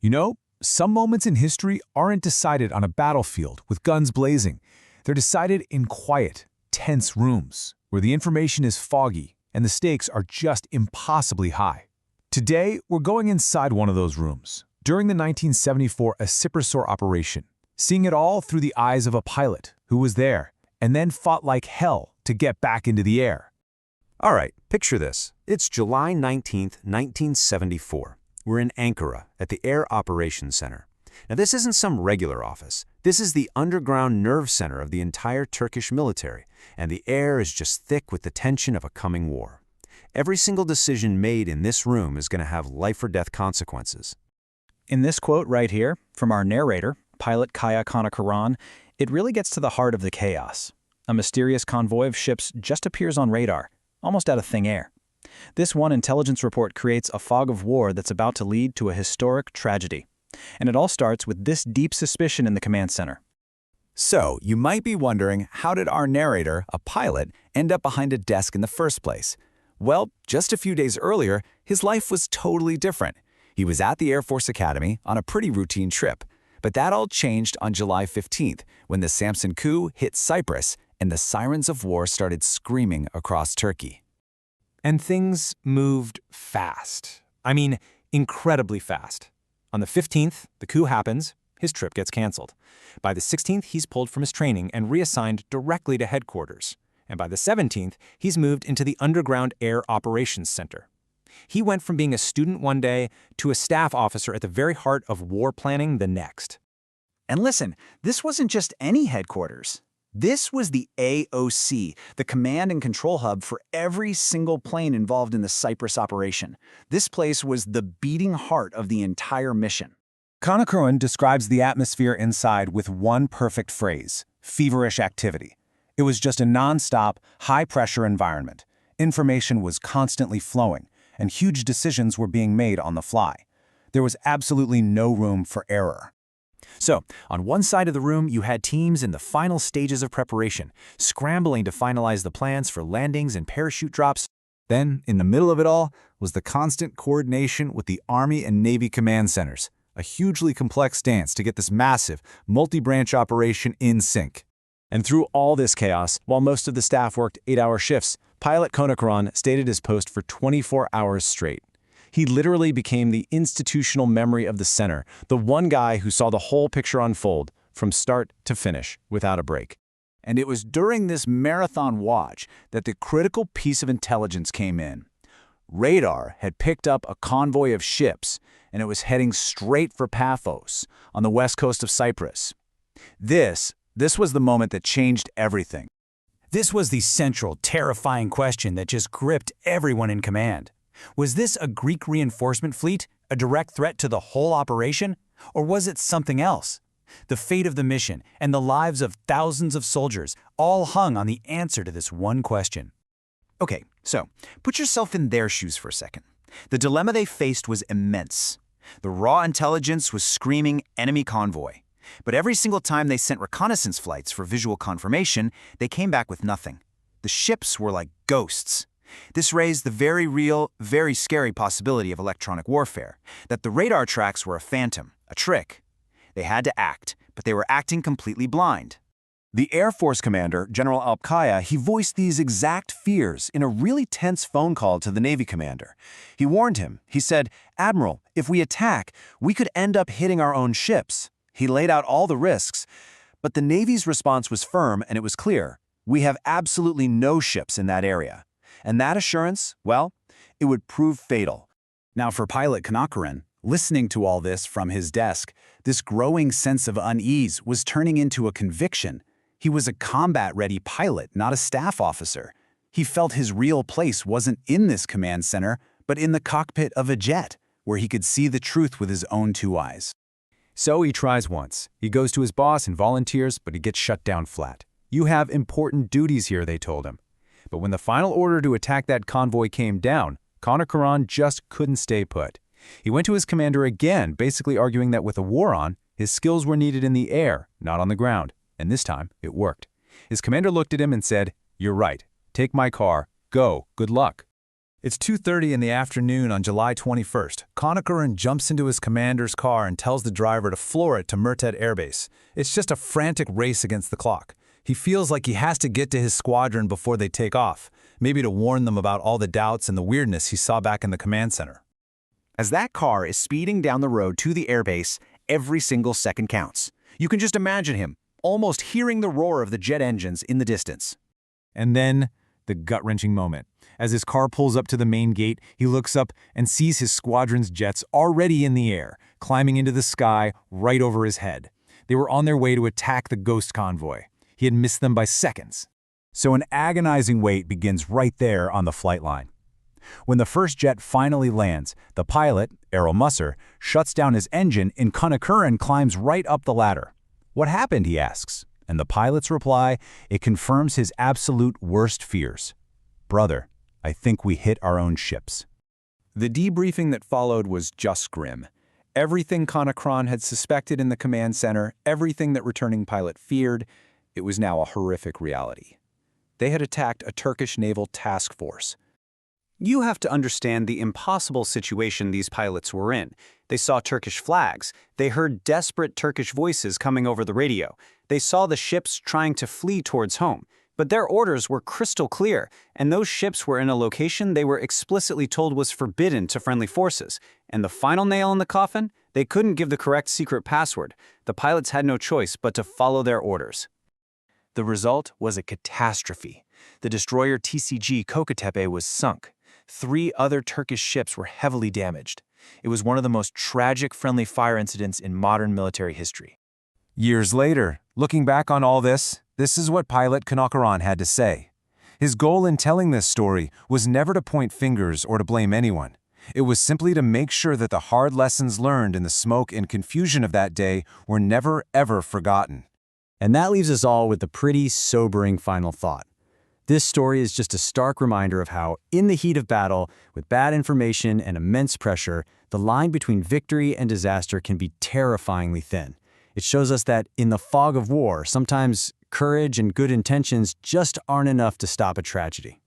You know, some moments in history aren't decided on a battlefield with guns blazing. They're decided in quiet, tense rooms, where the information is foggy and the stakes are just impossibly high. Today, we're going inside one of those rooms, during the 1974 Siren operation, seeing it all through the eyes of a pilot who was there and then fought like hell to get back into the air. All right, picture this. It's July 19th, 1974. We're in Ankara at the Air Operations Center. Now, this isn't some regular office. This is the underground nerve center of the entire Turkish military, and the air is just thick with the tension of a coming war. Every single decision made in this room is going to have life-or-death consequences. In this quote right here, from our narrator, pilot Captain Kaan Sancak, it really gets to the heart of the chaos. A mysterious convoy of ships just appears on radar, almost out of thin air. This one intelligence report creates a fog of war that's about to lead to a historic tragedy. And it all starts with this deep suspicion in the command center. So, you might be wondering, how did our narrator, a pilot, end up behind a desk in the first place? Well, just a few days earlier, his life was totally different. He was at the Air Force Academy on a pretty routine trip. But that all changed on July 15th, when the Samson coup hit Cyprus and the sirens of war started screaming across Turkey. And things moved fast. I mean, incredibly fast. On the 15th, the coup happens, his trip gets canceled. By the 16th, he's pulled from his training and reassigned directly to headquarters. And by the 17th, he's moved into the Underground Air Operations Center. He went from being a student one day to a staff officer at the very heart of war planning the next. And listen, this wasn't just any headquarters. This was the AOC, the command and control hub for every single plane involved in the Cyprus operation. This place was the beating heart of the entire mission. Kaan Sancak describes the atmosphere inside with one perfect phrase: feverish activity. It was just a non-stop, high-pressure environment. Information was constantly flowing, and huge decisions were being made on the fly. There was absolutely no room for error. So, on one side of the room, you had teams in the final stages of preparation, scrambling to finalize the plans for landings and parachute drops. Then, in the middle of it all, was the constant coordination with the Army and Navy command centers, a hugely complex dance to get this massive, multi-branch operation in sync. And through all this chaos, while most of the staff worked 8-hour shifts, pilot Kaan Sancak stayed at his post for 24 hours straight. He literally became the institutional memory of the center, the one guy who saw the whole picture unfold from start to finish without a break. And it was during this marathon watch that the critical piece of intelligence came in. Radar had picked up a convoy of ships, and it was heading straight for Paphos, on the west coast of Cyprus. This was the moment that changed everything. This was the central, terrifying question that just gripped everyone in command. Was this a Greek reinforcement fleet, a direct threat to the whole operation? Or was it something else? The fate of the mission and the lives of thousands of soldiers all hung on the answer to this one question. Okay, so put yourself in their shoes for a second. The dilemma they faced was immense. The raw intelligence was screaming enemy convoy. But every single time they sent reconnaissance flights for visual confirmation, they came back with nothing. The ships were like ghosts. This raised the very real, very scary possibility of electronic warfare, that the radar tracks were a phantom, a trick. They had to act, but they were acting completely blind. The Air Force commander, General Alpkaya, he voiced these exact fears in a really tense phone call to the Navy commander. He warned him. He said, "Admiral, if we attack, we could end up hitting our own ships." He laid out all the risks, but the Navy's response was firm and it was clear. We have absolutely no ships in that area. And that assurance, well, it would prove fatal. Now for pilot Kaan Sancak, listening to all this from his desk, this growing sense of unease was turning into a conviction. He was a combat-ready pilot, not a staff officer. He felt his real place wasn't in this command center, but in the cockpit of a jet, where he could see the truth with his own two eyes. So he tries once. He goes to his boss and volunteers, but he gets shut down flat. "You have important duties here," they told him. But when the final order to attack that convoy came down, Kaan Sancak just couldn't stay put. He went to his commander again, basically arguing that with a war on, his skills were needed in the air, not on the ground. And this time, it worked. His commander looked at him and said, "You're right. Take my car. Go. Good luck." It's 2:30 in the afternoon on July 21st. Kaan Sancak jumps into his commander's car and tells the driver to floor it to Murted Air Base. It's just a frantic race against the clock. He feels like he has to get to his squadron before they take off, maybe to warn them about all the doubts and the weirdness he saw back in the command center. As that car is speeding down the road to the airbase, every single second counts. You can just imagine him, almost hearing the roar of the jet engines in the distance. And then, the gut-wrenching moment. As his car pulls up to the main gate, he looks up and sees his squadron's jets already in the air, climbing into the sky right over his head. They were on their way to attack the ghost convoy. He had missed them by seconds. So an agonizing wait begins right there on the flight line. When the first jet finally lands, the pilot, Errol Musser, shuts down his engine and Kaan Sancak climbs right up the ladder. What happened, he asks, and the pilot's reply, it confirms his absolute worst fears. Brother, I think we hit our own ships. The debriefing that followed was just grim. Everything Kaan Sancak had suspected in the command center, everything that returning pilot feared, it was now a horrific reality. They had attacked a Turkish naval task force. You have to understand the impossible situation these pilots were in. They saw Turkish flags. They heard desperate Turkish voices coming over the radio. They saw the ships trying to flee towards home. But their orders were crystal clear, and those ships were in a location they were explicitly told was forbidden to friendly forces. And the final nail in the coffin? They couldn't give the correct secret password. The pilots had no choice but to follow their orders. The result was a catastrophe. The destroyer TCG Kocatepe was sunk. 3 other Turkish ships were heavily damaged. It was one of the most tragic friendly fire incidents in modern military history. Years later, looking back on all this is what pilot Kaan Sancak had to say. His goal in telling this story was never to point fingers or to blame anyone. It was simply to make sure that the hard lessons learned in the smoke and confusion of that day were never, ever forgotten. And that leaves us all with a pretty sobering final thought. This story is just a stark reminder of how, in the heat of battle, with bad information and immense pressure, the line between victory and disaster can be terrifyingly thin. It shows us that, in the fog of war, sometimes courage and good intentions just aren't enough to stop a tragedy.